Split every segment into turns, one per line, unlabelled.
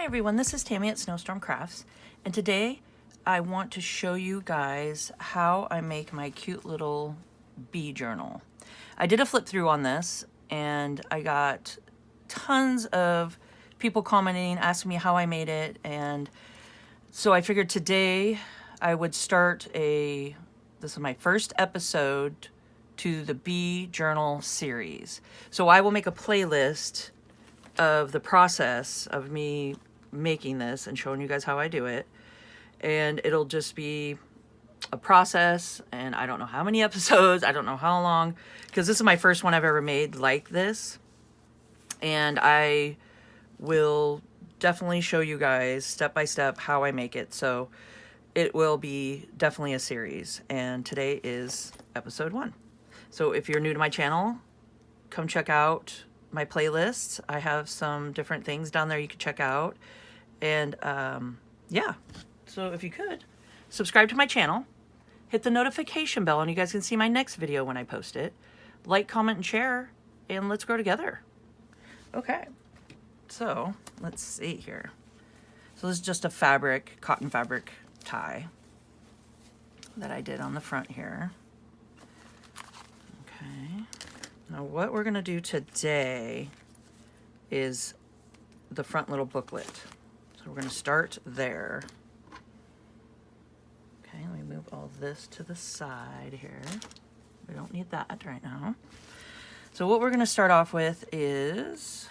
Hi everyone, this is Tammy at Snowstorm Crafts, and today I want to show you guys how I make my cute little bee journal. I did a flip through on this and I got tons of people commenting, asking me how I made it, and so I figured today I would start this is my first episode to the bee journal series. So I will make a playlist of the process of me making this and showing you guys how I do it, and it'll just be a process, and I don't know how many episodes, I don't know how long, because this is my first one I've ever made like this, and I will definitely show you guys step by step how I make it. So it will be definitely a series, and today is episode 1. So if you're new to my channel, come check out my playlists. I have some different things down there you can check out. And yeah, so if you could, subscribe to my channel, hit the notification bell, and you guys can see my next video when I post it. Like, comment, and share, and let's grow together. Okay, so let's see here. So this is just a fabric, cotton fabric tie that I did on the front here. Okay. Now what we're gonna do today is the front little booklet. So we're gonna start there. Okay, let me move all this to the side here. We don't need that right now. So what we're gonna start off with is,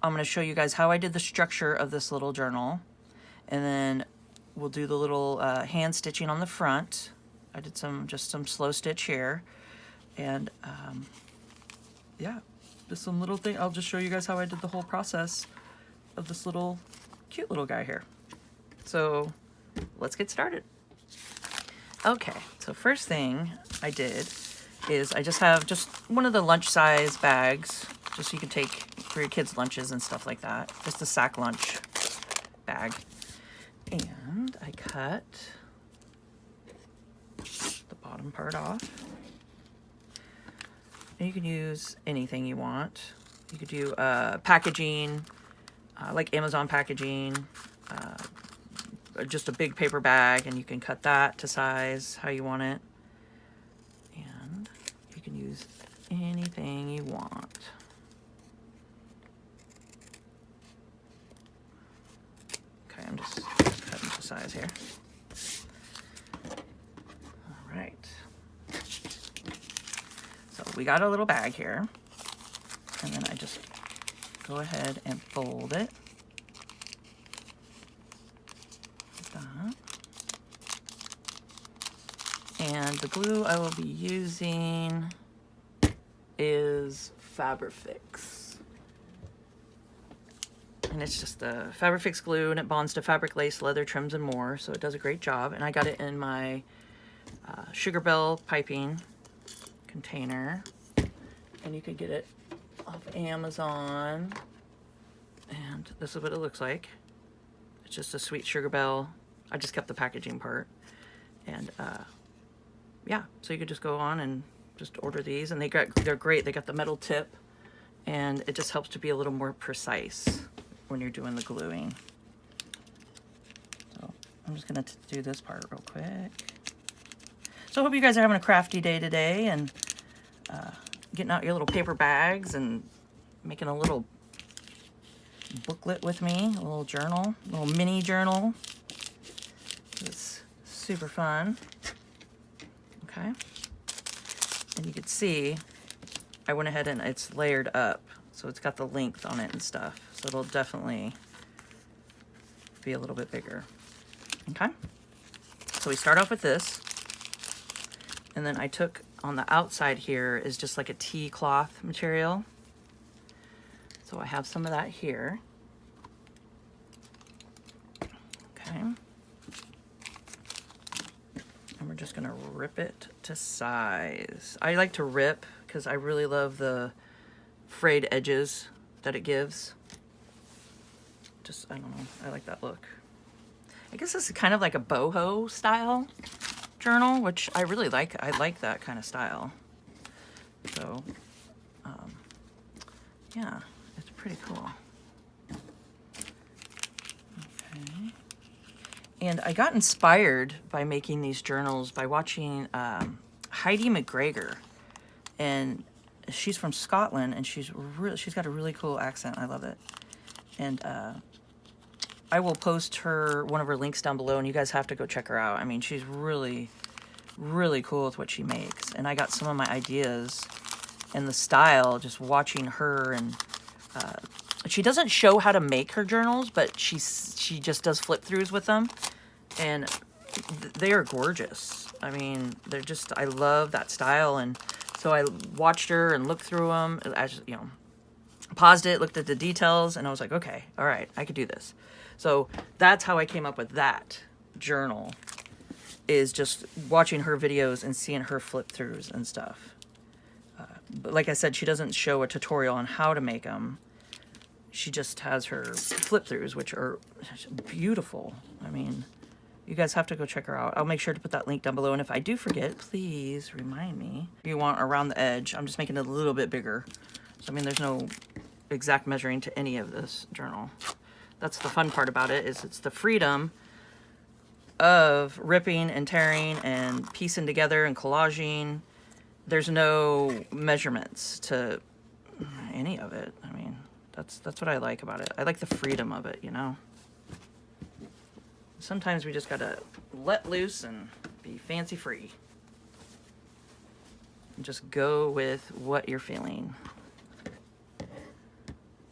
I'm gonna show you guys how I did the structure of this little journal, and then we'll do the little hand stitching on the front. I did just some slow stitch here. And yeah, just some little thing. I'll just show you guys how I did the whole process of this little cute little guy here. So let's get started. Okay, so first thing I did is I just have one of the lunch size bags, just so you can take for your kids' lunches and stuff like that. Just a sack lunch bag. And I cut the bottom part off. And you can use anything you want. You could do packaging, like Amazon packaging, just a big paper bag, and you can cut that to size how you want it. And you can use anything you want. Okay, I'm just cutting to size here. All right. So we got a little bag here, and then I just go ahead and fold it like that. And the glue I will be using is Fabrifix. And it's just the Fabrifix glue, and it bonds to fabric, lace, leather, trims, and more, so it does a great job. And I got it in my Sugar Bell piping container, and you can get it off Amazon, and this is what it looks like. It's just a sweet Sugar Bell. I just kept the packaging part, and yeah, so you could just go on and just order these, and they're great. They got the metal tip, and it just helps to be a little more precise when you're doing the gluing. So I'm just gonna do this part real quick. So I hope you guys are having a crafty day today, and getting out your little paper bags and making a little booklet with me, a little journal, a little mini journal. It's super fun. Okay. And you can see I went ahead and it's layered up, so it's got the length on it and stuff. So it'll definitely be a little bit bigger. Okay. So we start off with this. And then I took, on the outside here is just like a tea cloth material. So I have some of that here. Okay. And we're just gonna rip it to size. I like to rip because I really love the frayed edges that it gives. I don't know, I like that look. I guess this is kind of like a boho style journal, which I really like. I like that kind of style. So yeah, it's pretty cool. And I got inspired by making these journals by watching Heidi McGregor. And she's from Scotland, and she's got a really cool accent. I love it. And I will post one of her links down below, and you guys have to go check her out. I mean, she's really, really cool with what she makes. And I got some of my ideas and the style just watching her. And she doesn't show how to make her journals, but she just does flip throughs with them, and they are gorgeous. I mean, they're just, I love that style. And so I watched her and looked through them. I just, you know, paused it, looked at the details, and I was like, okay, all right, I could do this. So that's how I came up with that journal, is just watching her videos and seeing her flip throughs and stuff. But like I said, she doesn't show a tutorial on how to make them. She just has her flip throughs, which are beautiful. I mean, you guys have to go check her out. I'll make sure to put that link down below. And if I do forget, please remind me. If you want around the edge, I'm just making it a little bit bigger. So, I mean, there's no exact measuring to any of this journal. That's the fun part about it, is it's the freedom of ripping and tearing and piecing together and collaging. There's no measurements to any of it. I mean, that's what I like about it. I like the freedom of it, you know? Sometimes we just gotta let loose and be fancy free. And just go with what you're feeling.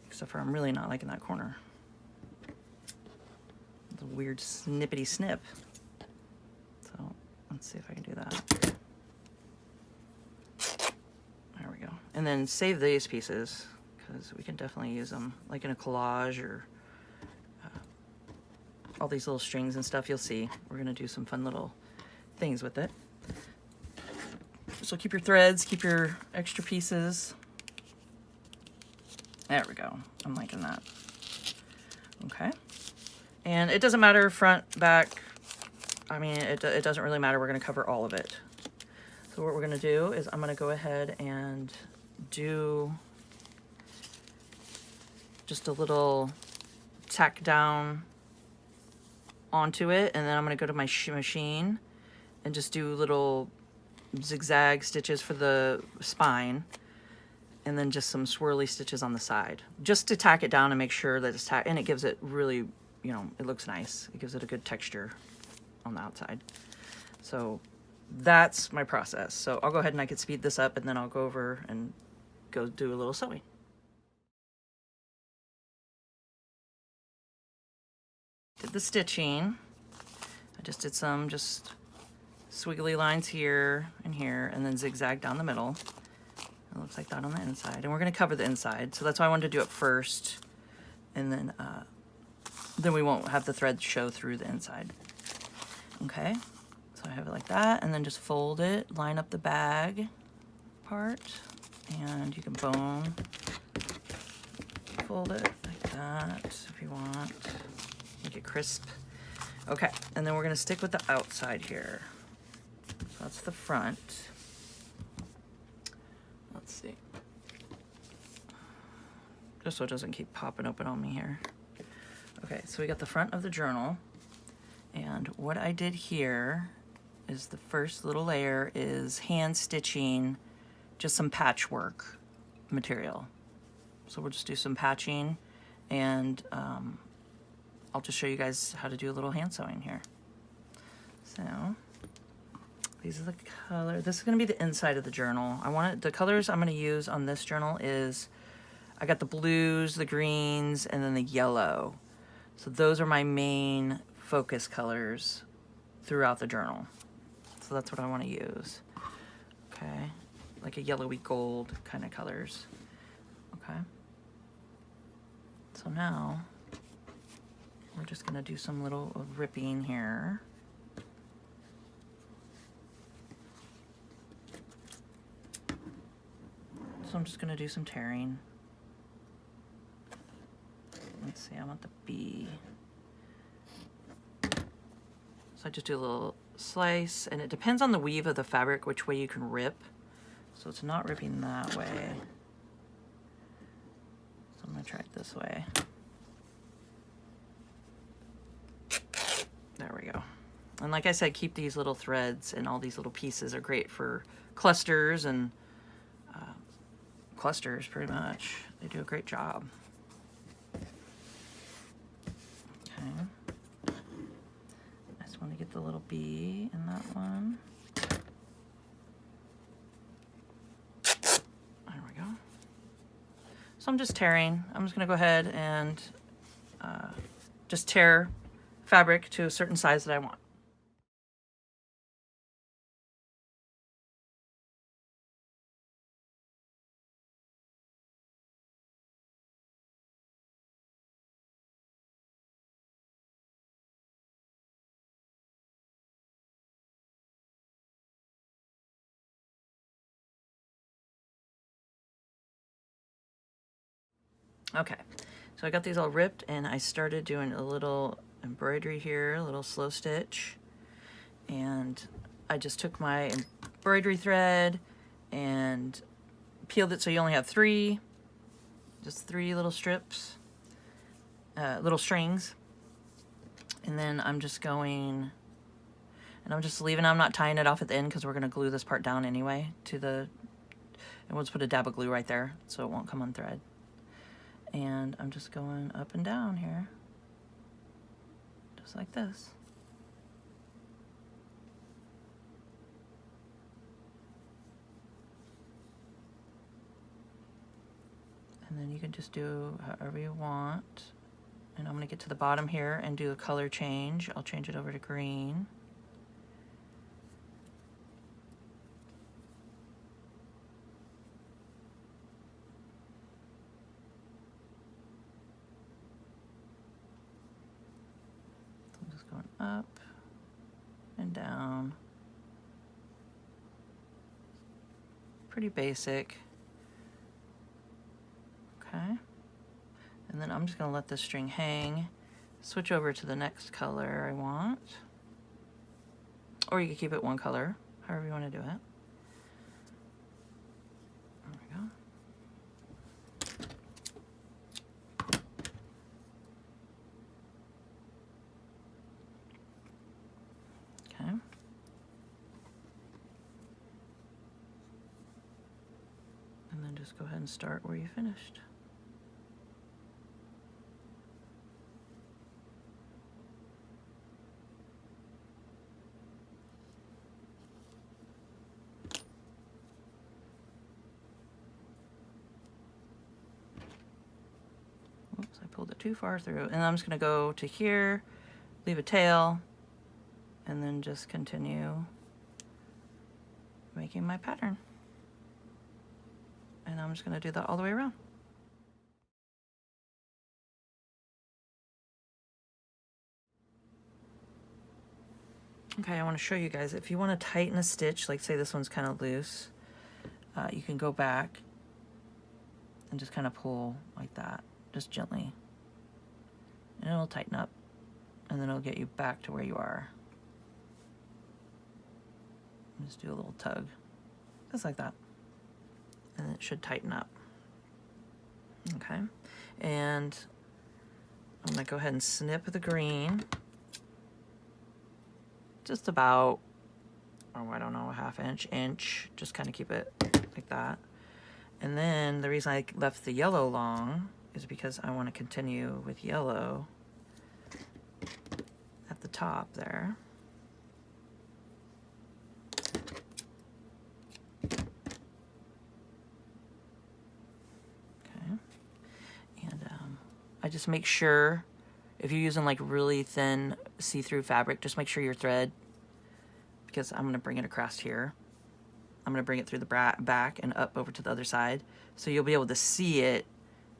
Except for I'm really not liking that corner. It's a weird snippety snip. So let's see if I can do that. There we go. And then save these pieces, because we can definitely use them like in a collage or all these little strings and stuff. You'll see we're gonna do some fun little things with it. So keep your threads, keep your extra pieces. There we go. I'm liking that. Okay. And it doesn't matter front, back. I mean, it doesn't really matter. We're gonna cover all of it. So what we're gonna do is I'm gonna go ahead and do just a little tack down onto it, and then I'm going to go to my machine and just do little zigzag stitches for the spine, and then just some swirly stitches on the side, just to tack it down and make sure that it's tacked, and it gives it really, you know, it looks nice. It gives it a good texture on the outside. So that's my process. So I'll go ahead and I can speed this up, and then I'll go over and go do a little sewing. Did the stitching. I just did some just swiggly lines here and here, and then zigzag down the middle. It looks like that on the inside, and we're going to cover the inside, so that's why I wanted to do it first, and then we won't have the thread show through the inside. Okay, so I have it like that, and then just fold it, line up the bag part, and you can bone fold it like that if you want. Make it crisp. Okay, and then we're going to stick with the outside here. So that's the front. Let's see. Just so it doesn't keep popping open on me here. Okay, so we got the front of the journal. And what I did here is the first little layer is hand stitching just some patchwork material. So we'll just do some patching, and I'll just show you guys how to do a little hand sewing here. So these are the colors. This is going to be the inside of the journal. The colors I'm going to use on this journal is, I got the blues, the greens, and then the yellow. So those are my main focus colors throughout the journal. So that's what I want to use. Okay, like a yellowy gold kind of colors. Okay. So now we're just going to do some little ripping here. So I'm just going to do some tearing. Let's see, I want the B. So I just do a little slice, and it depends on the weave of the fabric which way you can rip. So it's not ripping that way. So I'm going to try it this way. There we go. And like I said, keep these little threads, and all these little pieces are great for clusters and clusters, pretty much. They do a great job. Okay. I just want to get the little bee in that one. There we go. So I'm just tearing. I'm just going to go ahead and just tear fabric to a certain size that I want. Okay, so I got these all ripped, and I started doing a little embroidery here, a little slow stitch. And I just took my embroidery thread and peeled it so you only have just three little strips, little strings. And then I'm just going, and I'm just leaving, I'm not tying it off at the end because we're going to glue this part down anyway to the, and we'll just put a dab of glue right there so it won't come on thread. And I'm just going up and down here, just like this. And then you can just do however you want. And I'm going to get to the bottom here and do a color change. I'll change it over to green. So I'm just going up and down. Pretty basic. Okay. And then I'm just going to let this string hang, switch over to the next color I want. Or you can keep it one color, however you want to do it. There we go. Okay. And then just go ahead and start where you finished. Oops, I pulled it too far through. And I'm just going to go to here, leave a tail, and then just continue making my pattern. And I'm just going to do that all the way around. Okay, I want to show you guys, if you want to tighten a stitch, like say this one's kind of loose, you can go back and just kind of pull like that, just gently. And it'll tighten up, and then it'll get you back to where you are. Just do a little tug, just like that. And it should tighten up. Okay, and I'm gonna go ahead and snip the green. Just about, oh, I don't know, a half inch, just kind of keep it like that. And then the reason I left the yellow long is because I want to continue with yellow at the top there. Okay, and I just make sure, if you're using like really thin see-through fabric, just make sure your thread, because I'm going to bring it across here. I'm going to bring it through the back and up over to the other side. So you'll be able to see it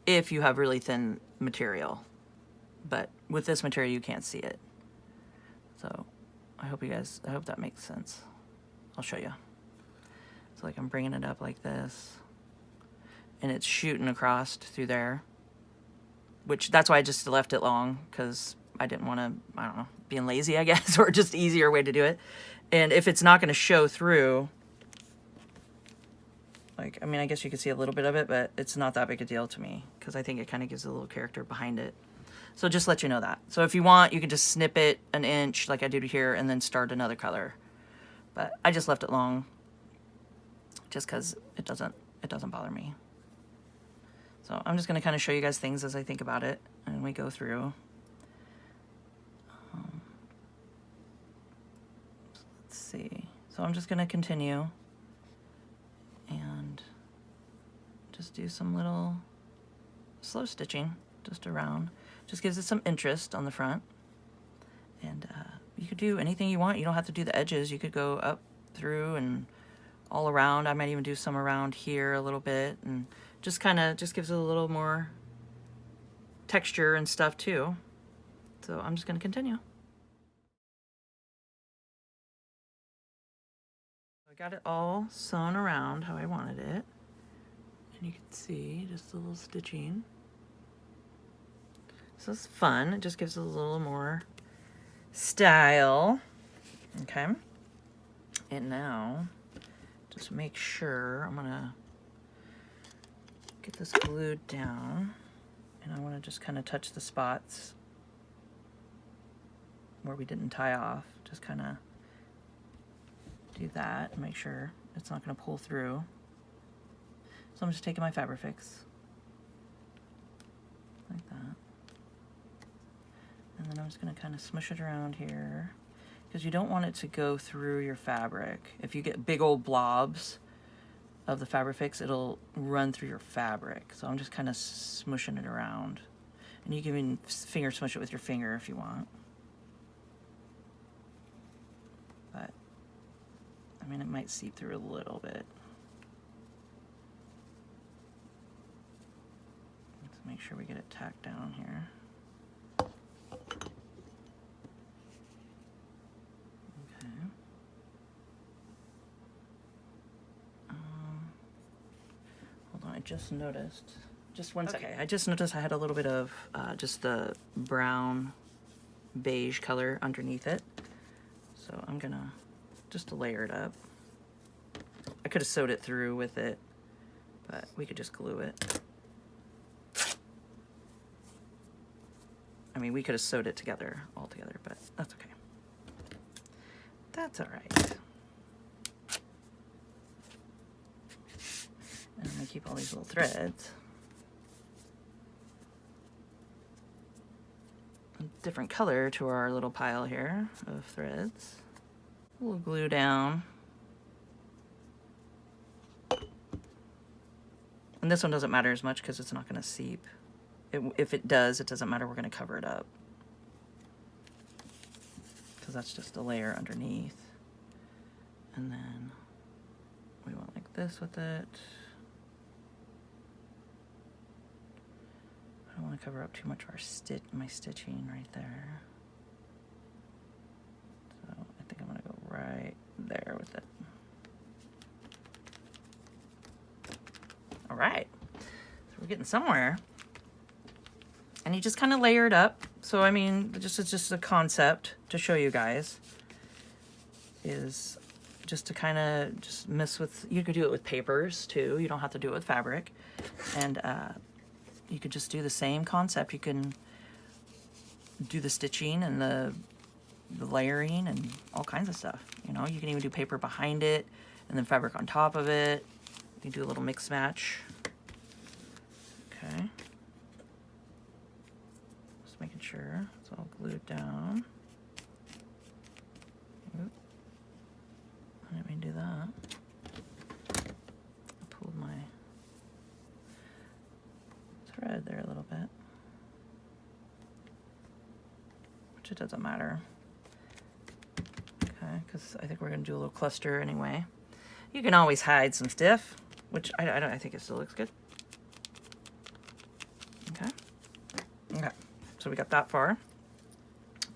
if you have really thin material. But with this material, you can't see it. So I hope that makes sense. I'll show you. So like I'm bringing it up like this, and it's shooting across through there, which that's why I just left it long, because I didn't want to, I don't know, being lazy, I guess, or just easier way to do it. And if it's not going to show through, like, I mean, I guess you can see a little bit of it, but it's not that big a deal to me, because I think it kind of gives a little character behind it. So just let you know that. So if you want, you can just snip it an inch like I did here and then start another color. But I just left it long just because it doesn't bother me. So I'm just going to kind of show you guys things as I think about it and we go through. Let's see. So I'm just going to continue and just do some little slow stitching just around. Just gives it some interest on the front. And you could do anything you want. You don't have to do the edges. You could go up through and all around. I might even do some around here a little bit, and just kind of just gives it a little more texture and stuff too. So I'm just going to continue. I got it all sewn around how I wanted it, and you can see just a little stitching. So it's fun. It just gives it a little more style. Okay. And now just make sure I'm gonna get this glued down, and I want to just kind of touch the spots where we didn't tie off. Just kind of do that and make sure it's not going to pull through. So I'm just taking my Fabrifix like that, and then I'm just going to kind of smush it around here, because you don't want it to go through your fabric. If you get big old blobs of the Fabrifix, it'll run through your fabric. So I'm just kind of smushing it around. And you can even finger smush it with your finger if you want. But, I mean, it might seep through a little bit. Let's make sure we get it tacked down here. I just noticed, just one second. I just noticed I had a little bit of just the brown beige color underneath it. So I'm gonna just layer it up. I could have sewed it through with it, but we could just glue it. I mean, we could have sewed it together, all together, but that's okay. That's all right. And I'm going to keep all these little threads. A different color to our little pile here of threads. We'll glue down. And this one doesn't matter as much because it's not going to seep. If it does, it doesn't matter. We're going to cover it up, because that's just a layer underneath. And then we went like this with it. I don't want to cover up too much of our my stitching right there. So I think I'm going to go right there with it. All right, so we're getting somewhere. And you just kind of layer it up. So I mean, it's just a concept to show you guys, is just to kind of just mess with. You could do it with papers too. You don't have to do it with fabric. And you could just do the same concept. You can do the stitching and the layering and all kinds of stuff. You know, you can even do paper behind it and then fabric on top of it. You can do a little mix match. Okay. Just making sure it's all glued down. Oop. I didn't mean to do that. I pulled my thread there a little bit, which it doesn't matter. Okay, because I think we're going to do a little cluster anyway. You can always hide some stiff, which I think it still looks good. Okay. Okay, so we got that far.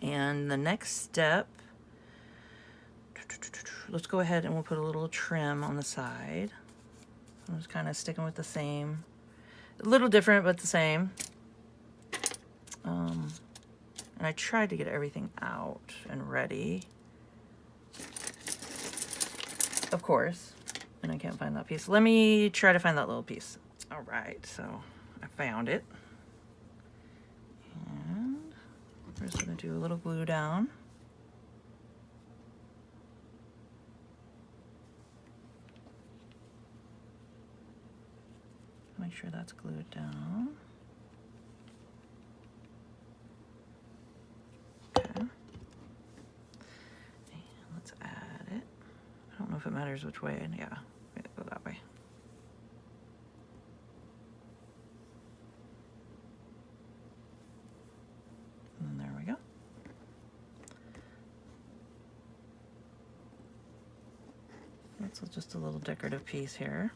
And the next step, let's go ahead and we'll put a little trim on the side. I'm just kind of sticking with the same. A little different, but the same. And I tried to get everything out and ready, of course, and I can't find that piece. Let me try to find that little piece. All right, so I found it. And do a little glue down. Make sure that's glued down. Okay. And let's add it. I don't know if it matters which way. Yeah, go that way. And there we go. That's just a little decorative piece here.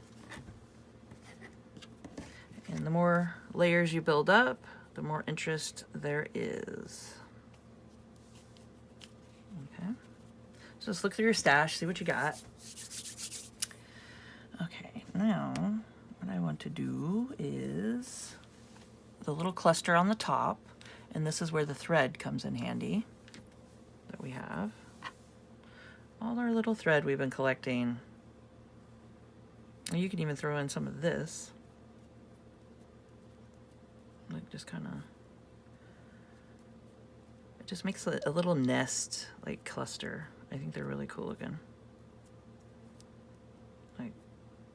And the more layers you build up, the more interest there is. Okay. So just look through your stash, see what you got. Okay, now what I want to do is the little cluster on the top, and this is where the thread comes in handy that we have. All our little thread we've been collecting. You can even throw in some of this. Like just kind of, it just makes a little nest like cluster. I think they're really cool looking. Like,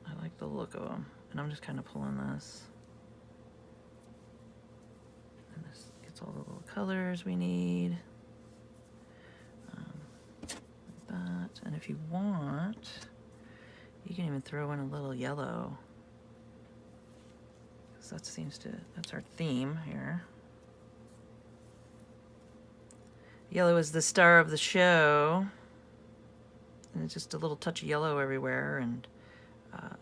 I like the look of them. And I'm just kind of pulling this. And this gets all the little colors we need. Like that. And if you want, you can even throw in a little yellow. So that's our theme here. Yellow is the star of the show. And it's just a little touch of yellow everywhere. And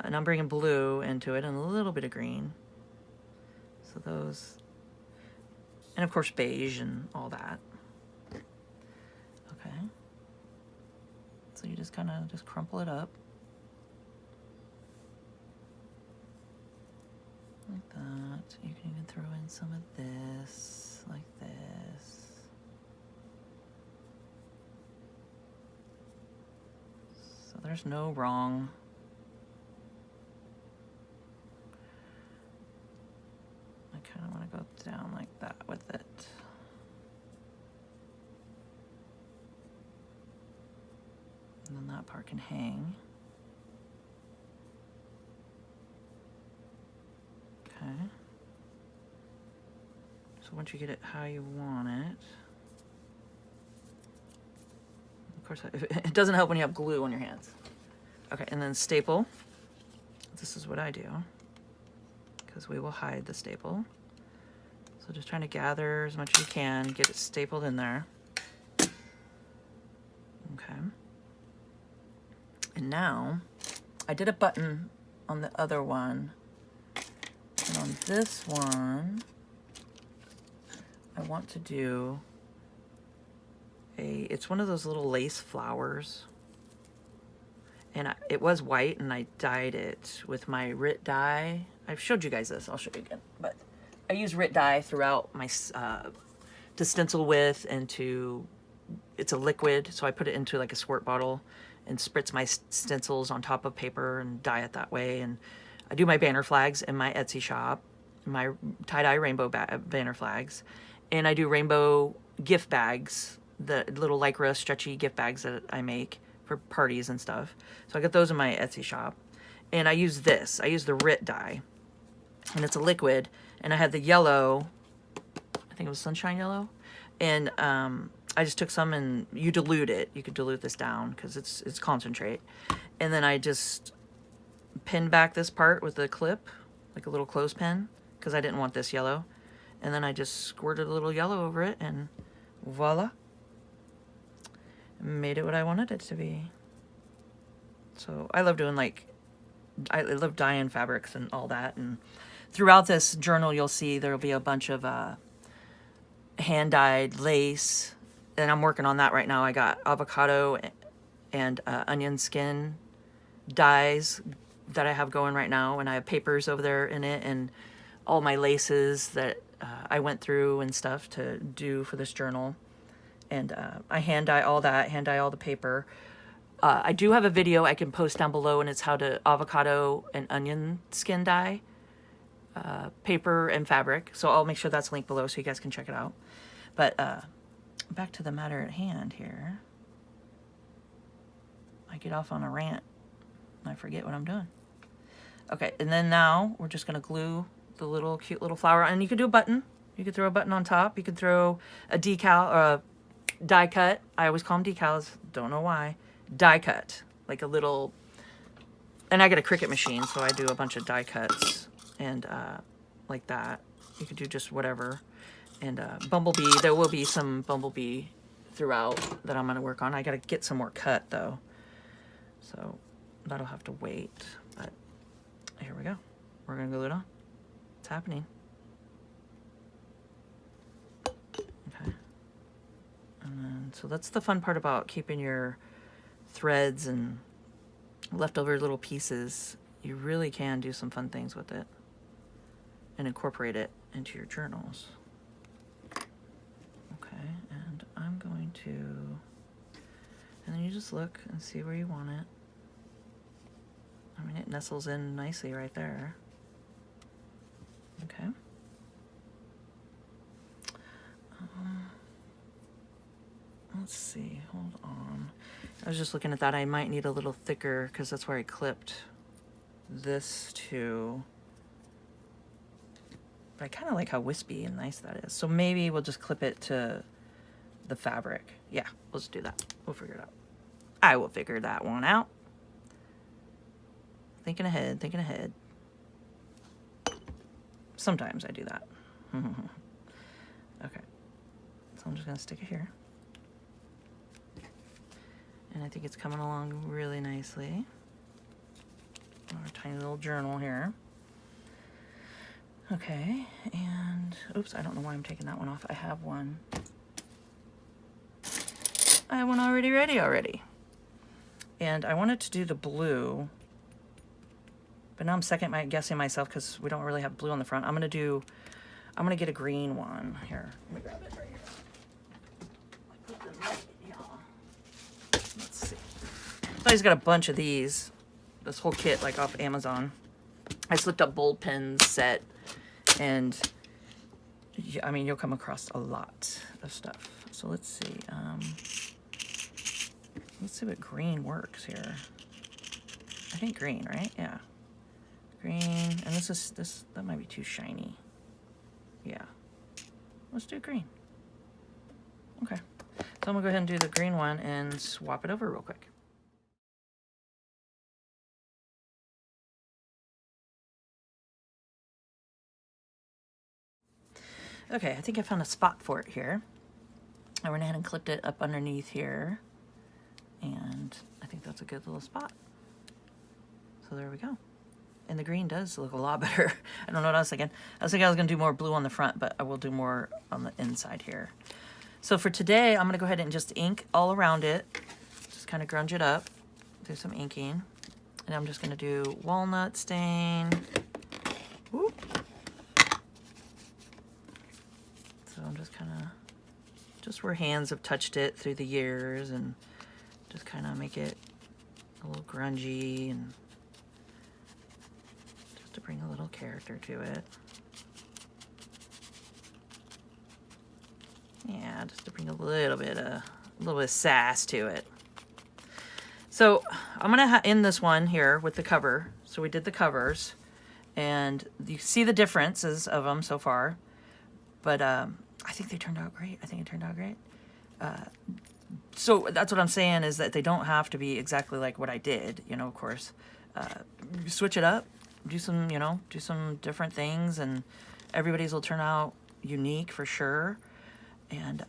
I'm bringing blue into it and a little bit of green. So those, and of course beige and all that. Okay. So you just kind of just crumple it up. Like that. You can even throw in some of this, like this. So there's no wrong. I kind of want to go down like that with it. And then that part can hang. Okay. So once you get it how you want it, of course, it doesn't help when you have glue on your hands. Okay, and then staple. This is what I do, because we will hide the staple. So just trying to gather as much as you can, get it stapled in there. Okay. And now, I did a button on the other one. And on this one, I want to do it's one of those little lace flowers. And it was white, and I dyed it with my RIT dye. I've showed you guys this, I'll show you again. But I use RIT dye throughout my, to stencil with and to, it's a liquid, so I put it into like a squirt bottle and spritz my stencils on top of paper and dye it that way. And I do my banner flags in my Etsy shop, my tie-dye rainbow banner flags. And I do rainbow gift bags, the little lycra stretchy gift bags that I make for parties and stuff. So I got those in my Etsy shop. And I use this. I use the RIT dye. And it's a liquid. And I had the yellow, I think it was sunshine yellow. And I just took some, and you dilute it. You could dilute this down because it's concentrate. And then I just pinned back this part with a clip, like a little clothespin, because I didn't want this yellow. And then I just squirted a little yellow over it, and voila. Made it what I wanted it to be. So I love doing I love dyeing fabrics and all that. And throughout this journal, you'll see there'll be a bunch of hand-dyed lace. And I'm working on that right now. I got avocado and onion skin dyes that I have going right now. And I have papers over there in it, and all my laces that I went through and stuff to do for this journal. And I hand dye all that, hand dye all the paper. I do have a video I can post down below, and it's how to avocado and onion skin dye paper and fabric. So I'll make sure that's linked below so you guys can check it out. But back to the matter at hand here. I get off on a rant and I forget what I'm doing. Okay, and then now we're just gonna glue the little cute little flower, and you could do a button. You could throw a button on top. You could throw a decal or a die cut. I always call them decals. Don't know why. Die cut, like a little. And I got a Cricut machine, so I do a bunch of die cuts and like that. You could do just whatever. And bumblebee. There will be some bumblebee throughout that I'm gonna work on. I gotta get some more cut though, so that'll have to wait. But here we go. We're gonna glue it on. It's happening. Okay. And then, so that's the fun part about keeping your threads and leftover little pieces. You really can do some fun things with it and incorporate it into your journals. Okay, and I'm going to, and then you just look and see where you want it. I mean, it nestles in nicely right there. Okay. Let's see, hold on. I was just looking at that. I might need a little thicker because that's where I clipped this to. But I kind of like how wispy and nice that is. So maybe we'll just clip it to the fabric. Yeah, let's do that. We'll figure it out. I will figure that one out. Thinking ahead, thinking ahead. Sometimes I do that. Okay. So I'm just going to stick it here. And I think it's coming along really nicely. Our tiny little journal here. Okay, and oops, I don't know why I'm taking that one off. I have one. I have one already ready already. And I wanted to do the blue, but now I'm second guessing myself because we don't really have blue on the front. I'm gonna get a green one here. Let me grab it right here. I put them right, yeah. Let's see. I just got a bunch of these. This whole kit, like off Amazon. I just looked up bold pens set, and I mean, you'll come across a lot of stuff. So let's see. Let's see what green works here. I think green, right? Yeah. Green, and that might be too shiny. Yeah. Let's do green. Okay. So I'm gonna go ahead and do the green one and swap it over real quick. Okay, I think I found a spot for it here. I went ahead and clipped it up underneath here. And I think that's a good little spot. So there we go. And the green does look a lot better. I don't know what I was thinking. I was thinking I was gonna do more blue on the front, but I will do more on the inside here. So for today, I'm gonna go ahead and just ink all around it. Just kind of grunge it up, do some inking. And I'm just gonna do walnut stain. Whoop. So I'm just kind of, just where hands have touched it through the years, and just kind of make it a little grungy, and just to bring a little character to it. Yeah, just to bring a little bit of sass to it. So I'm gonna end this one here with the cover. So we did the covers, and you see the differences of them so far. But I think they turned out great. I think it turned out great. So that's what I'm saying, is that they don't have to be exactly like what I did, you know, of course. Switch it up, do some, you know, do some different things, and everybody's will turn out unique for sure. And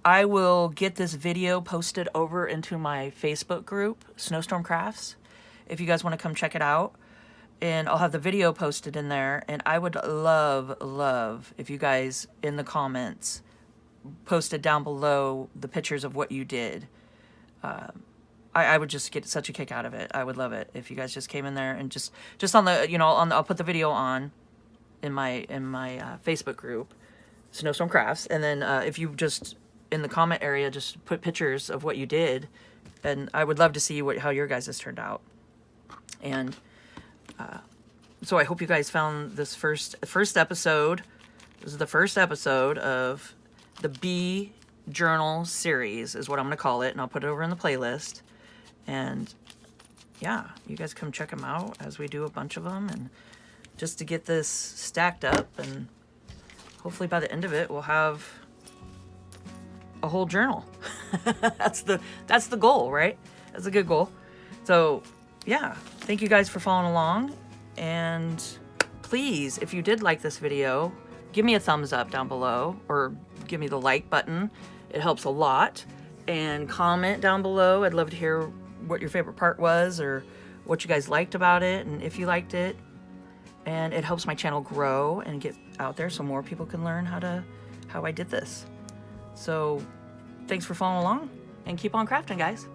I will get this video posted over into my Facebook group, Snowstorm Crafts, if you guys want to come check it out. And I'll have the video posted in there. And I would love if you guys in the comments posted down below the pictures of what you did. I would just get such a kick out of it. I would love it if you guys just came in there and just on the, you know, I'll put the video on in my Facebook group, Snowstorm Crafts, and then if you just in the comment area just put pictures of what you did, and I would love to see how your guys' turned out. And so I hope you guys found this first episode. This is the first episode of the bee journal series is what I'm gonna call it, and I'll put it over in the playlist. And yeah, you guys come check them out as we do a bunch of them, and just to get this stacked up, and hopefully by the end of it we'll have a whole journal. That's the goal, right? That's a good goal. So yeah, thank you guys for following along, and please, if you did like this video, give me a thumbs up down below, or give me the like button. It helps a lot. And comment down below. I'd love to hear what your favorite part was, or what you guys liked about it, and if you liked it. And it helps my channel grow and get out there so more people can learn how I did this. So thanks for following along, and keep on crafting, guys.